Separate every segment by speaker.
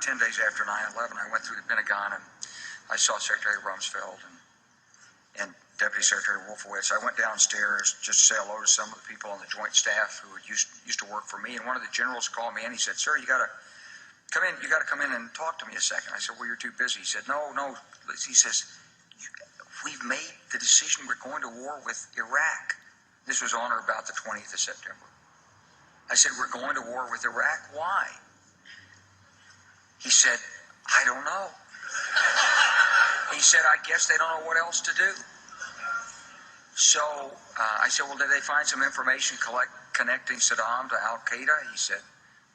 Speaker 1: 10 days after 9/11, I went through the Pentagon and I saw Secretary Rumsfeld and Deputy Secretary Wolfowitz. I went downstairs just to say hello to some of the people on the Joint Staff who used to work for me, and one of the generals called me and he said, "Sir, you got to come in. You got to come in and talk to me a second." I said, "Well, you're too busy." He said, "No." He says, "We've made the decision. We're going to war with Iraq." This was on or about the 20th of September. I said, "We're going to war with Iraq. Why?" He said, "I don't know." He said, "I guess they don't know what else to do." So I said, "Well, did they find some information connecting Saddam to Al-Qaeda?" He said,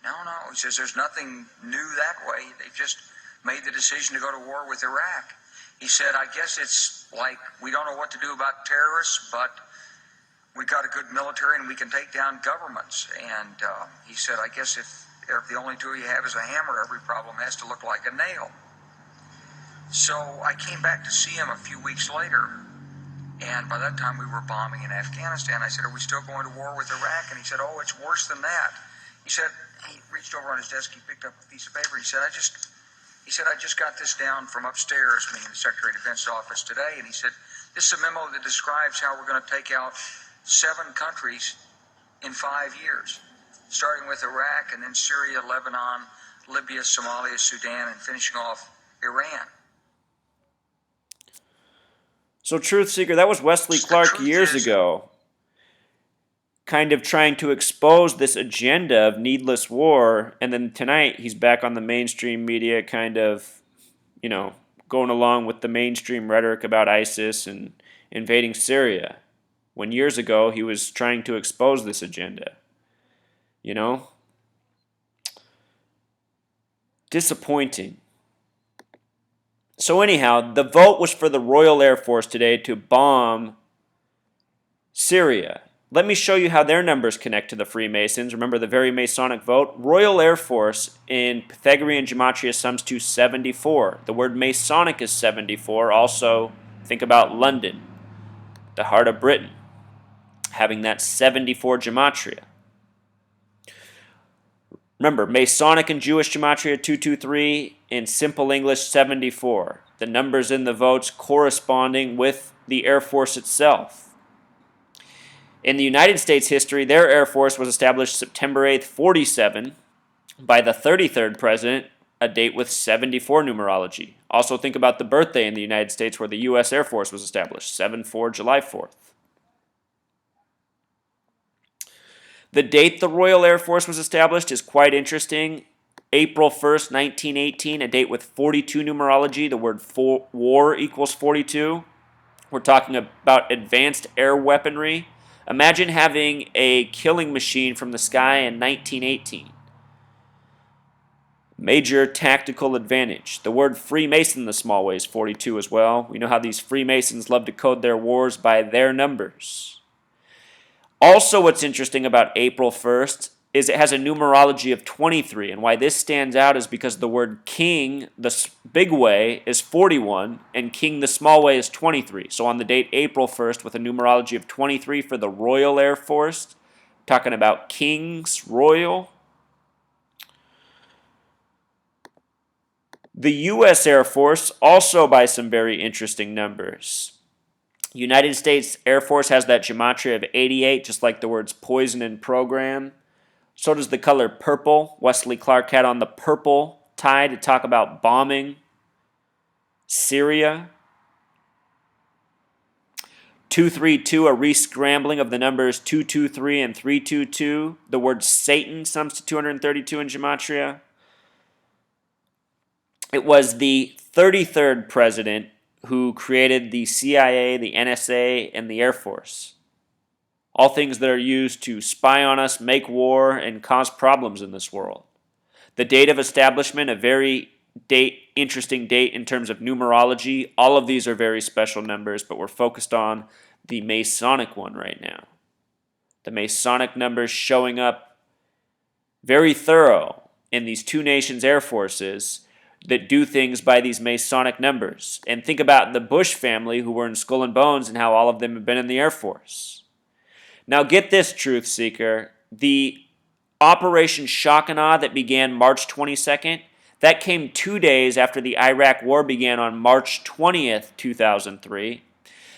Speaker 1: No. He says, "There's nothing new that way. They've just made the decision to go to war with Iraq." He said, "I guess it's like we don't know what to do about terrorists, but we got a good military and we can take down governments." And he said, "I guess if the only tool you have is a hammer, every problem has to look like a nail." So I came back to see him a few weeks later, and by that time we were bombing in Afghanistan. I said, "Are we still going to war with Iraq?" And he said, "Oh, it's worse than that." He said, he reached over on his desk, he picked up a piece of paper, he said, I just got this down from upstairs, meaning the Secretary of Defense's office today, and he said, "This is a memo that describes how we're going to take out 7 countries in 5 years, starting with Iraq and then Syria, Lebanon, Libya, Somalia, Sudan, and finishing off Iran."
Speaker 2: So, Truth Seeker, that was Wesley Clark years ago, kind of trying to expose this agenda of needless war, and then tonight he's back on the mainstream media kind of, going along with the mainstream rhetoric about ISIS and invading Syria, when years ago he was trying to expose this agenda. Disappointing. So anyhow, the vote was for the Royal Air Force today to bomb Syria. Let me show you how their numbers connect to the Freemasons. Remember the very Masonic vote? Royal Air Force in Pythagorean Gematria sums to 74. The word Masonic is 74. Also, think about London, the heart of Britain, having that 74 Gematria. Remember, Masonic and Jewish Gematria 223, in simple English 74. The numbers in the votes corresponding with the Air Force itself. In the United States history, their Air Force was established September 8th, 47, by the 33rd President, a date with 74 numerology. Also think about the birthday in the United States where the U.S. Air Force was established, 7/4, July 4th. The date the Royal Air Force was established is quite interesting. April 1st, 1918, a date with 42 numerology. The word war equals 42. We're talking about advanced air weaponry. Imagine having a killing machine from the sky in 1918. Major tactical advantage. The word Freemason in the small way is 42 as well. We know how these Freemasons love to code their wars by their numbers. Also, what's interesting about April 1st is it has a numerology of 23, and why this stands out is because the word king, the big way, is 41, and king, the small way, is 23. So on the date April 1st, with a numerology of 23 for the Royal Air Force, talking about kings, royal. The U.S. Air Force, also by some very interesting numbers. United States Air Force has that gematria of 88, just like the words poison and program. So does the color purple. Wesley Clark had on the purple tie to talk about bombing Syria. 232, a re-scrambling of the numbers 223 and 322. The word Satan sums to 232 in gematria. It was the 33rd president who created the CIA, the NSA, and the Air Force. All things that are used to spy on us, make war, and cause problems in this world. The date of establishment, a very interesting date in terms of numerology. All of these are very special numbers, but we're focused on the Masonic one right now. The Masonic numbers showing up very thorough in these two nations' air forces that do things by these Masonic numbers. And think about the Bush family who were in Skull and Bones and how all of them have been in the Air Force. Now get this, Truth Seeker. The Operation Shock and Awe that began March 22nd, That came 2 days after the Iraq War began on March 20th, 2003.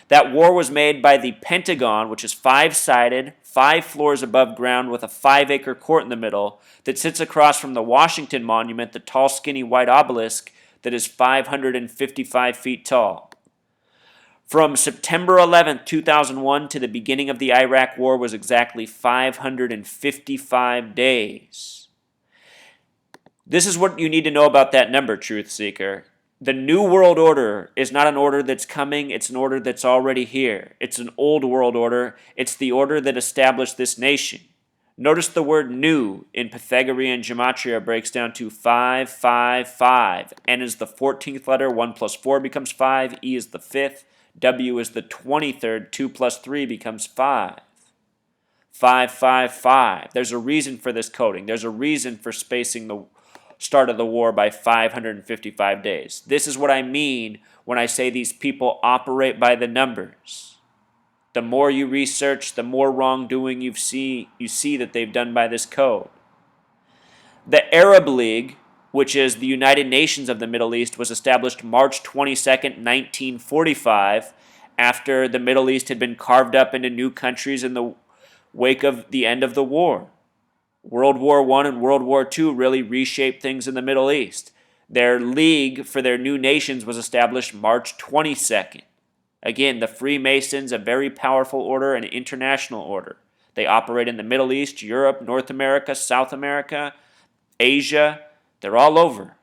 Speaker 2: That war was made by the Pentagon, which is 5-sided, 5 floors above ground with a 5-acre court in the middle that sits across from the Washington Monument, the tall, skinny white obelisk that is 555 feet tall. From September 11th, 2001 to the beginning of the Iraq War was exactly 555 days. This is what you need to know about that number, Truth Seeker. The New World Order is not an order that's coming, it's an order that's already here. It's an old world order. It's the order that established this nation. Notice the word new in Pythagorean gematria breaks down to 5, 5, 5. N is the 14th letter, 1 plus 4 becomes 5. E is the 5th. W is the 23rd, 2 plus 3 becomes 5. 5, 5, 5. There's a reason for this coding. There's a reason for spacing the start of the war by 555 days. This is what I mean when I say these people operate by the numbers. The more you research, the more wrongdoing you see that they've done by this code. The Arab League, which is the United Nations of the Middle East, was established March 22nd, 1945, after the Middle East had been carved up into new countries in the wake of the end of the war. World War I and World War II really reshaped things in the Middle East. Their league for their new nations was established March 22nd. Again, the Freemasons, a very powerful order, an international order. They operate in the Middle East, Europe, North America, South America, Asia. They're all over.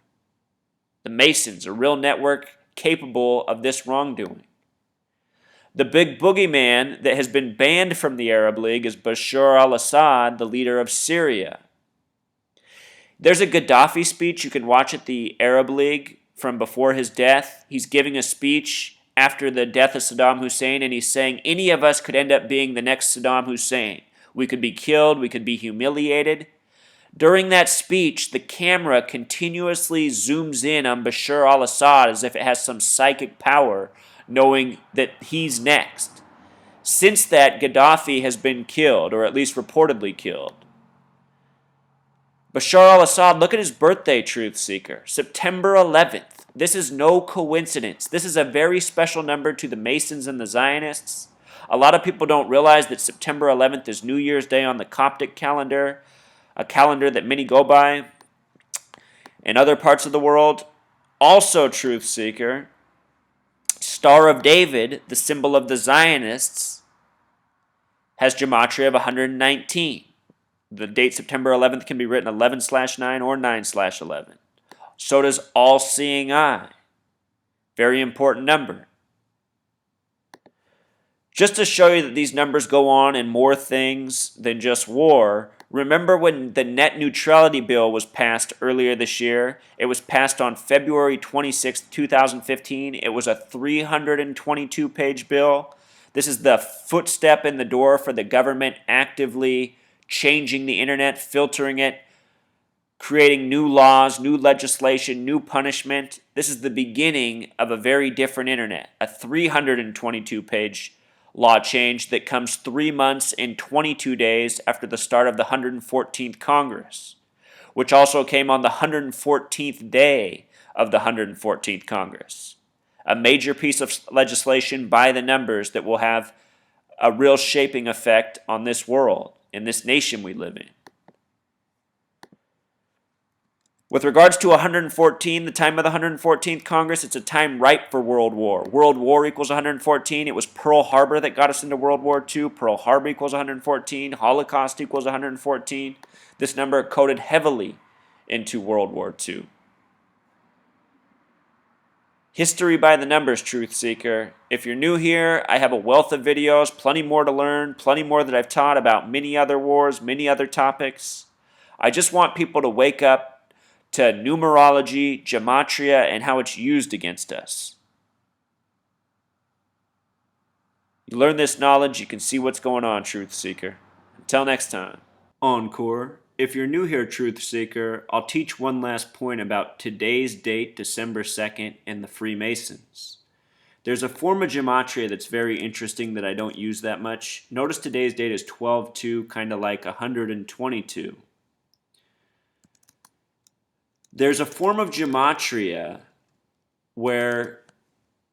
Speaker 2: The Masons, a real network capable of this wrongdoing. The big boogeyman that has been banned from the Arab League is Bashar al-Assad, the leader of Syria. There's a Gaddafi speech you can watch at the Arab League from before his death. He's giving a speech after the death of Saddam Hussein, and he's saying any of us could end up being the next Saddam Hussein. We could be killed, we could be humiliated. During that speech, the camera continuously zooms in on Bashar al-Assad as if it has some psychic power, knowing that he's next. Since that, Gaddafi has been killed, or at least reportedly killed. Bashar al-Assad, look at his birthday, Truth Seeker, September 11th. This is no coincidence. This is a very special number to the Masons and the Zionists. A lot of people don't realize that September 11th is New Year's Day on the Coptic calendar, a calendar that many go by in other parts of the world. Also, Truth Seeker, Star of David, the symbol of the Zionists, has gematria of 119. The date September 11th can be written 11/9 or 9/11. So does all-seeing eye. Very important number. Just to show you that these numbers go on in more things than just war, remember when the net neutrality bill was passed earlier this year? It was passed on February 26, 2015. It was a 322-page bill. This is the footstep in the door for the government actively changing the internet, filtering it, creating new laws, new legislation, new punishment. This is the beginning of a very different internet, a 322-page law change that comes 3 months and 22 days after the start of the 114th Congress, which also came on the 114th day of the 114th Congress. A major piece of legislation by the numbers that will have a real shaping effect on this world, in this nation we live in. With regards to 114, the time of the 114th Congress, it's a time ripe for World War. World War equals 114. It was Pearl Harbor that got us into World War II. Pearl Harbor equals 114. Holocaust equals 114. This number coded heavily into World War II. History by the numbers, Truth Seeker. If you're new here, I have a wealth of videos, plenty more to learn, plenty more that I've taught about many other wars, many other topics. I just want people to wake up to numerology, gematria, and how it's used against us. You learn this knowledge, you can see what's going on, Truth Seeker. Until next time. Encore. If you're new here, Truth Seeker, I'll teach one last point about today's date, December 2nd, and the Freemasons. There's a form of gematria that's very interesting that I don't use that much. Notice today's date is 12/2, kind of like 122. There's a form of gematria where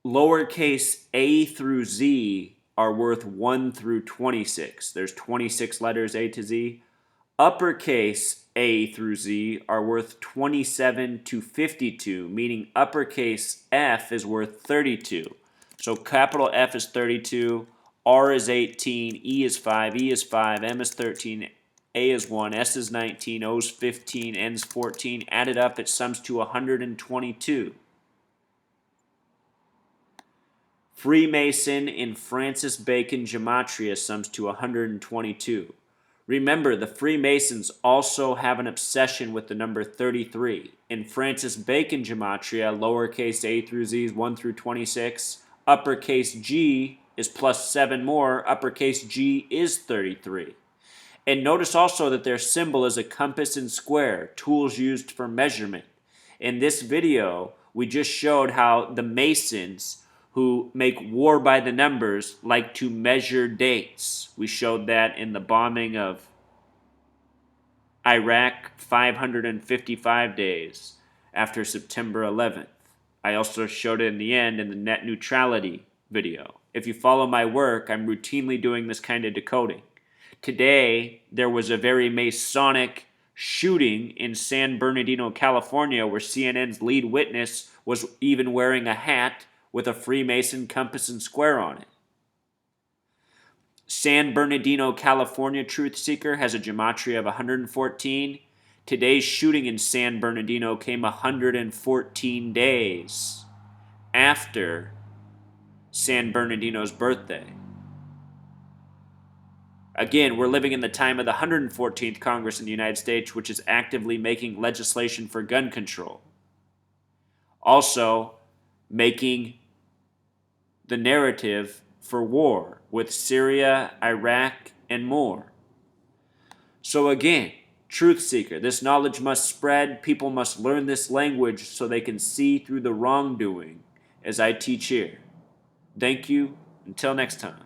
Speaker 2: lowercase a through z are worth 1 through 26. There's 26 letters A to Z. Uppercase A through Z are worth 27 to 52, meaning uppercase F is worth 32. So capital F is 32, R is 18, E is 5, E is 5, M is 13, A is 1, S is 19, O is 15, N is 14. Added up, it sums to 122. Freemason in Francis Bacon gematria sums to 122. Remember, the Freemasons also have an obsession with the number 33. In Francis Bacon gematria, lowercase a through z is 1 through 26. Uppercase G is plus 7 more. Uppercase G is 33. And notice also that their symbol is a compass and square, tools used for measurement. In this video, we just showed how the Masons, who make war by the numbers, like to measure dates. We showed that in the bombing of Iraq, 555 days after September 11th. I also showed it in the end in the net neutrality video. If you follow my work, I'm routinely doing this kind of decoding. Today, there was a very Masonic shooting in San Bernardino, California, where CNN's lead witness was even wearing a hat with a Freemason compass and square on it. San Bernardino, California truth seeker has a gematria of 114. Today's shooting in San Bernardino came 114 days after San Bernardino's birthday. Again, we're living in the time of the 114th Congress in the United States, which is actively making legislation for gun control. Also, making the narrative for war with Syria, Iraq, and more. So again, truth seeker, this knowledge must spread. People must learn this language so they can see through the wrongdoing as I teach here. Thank you. Until next time.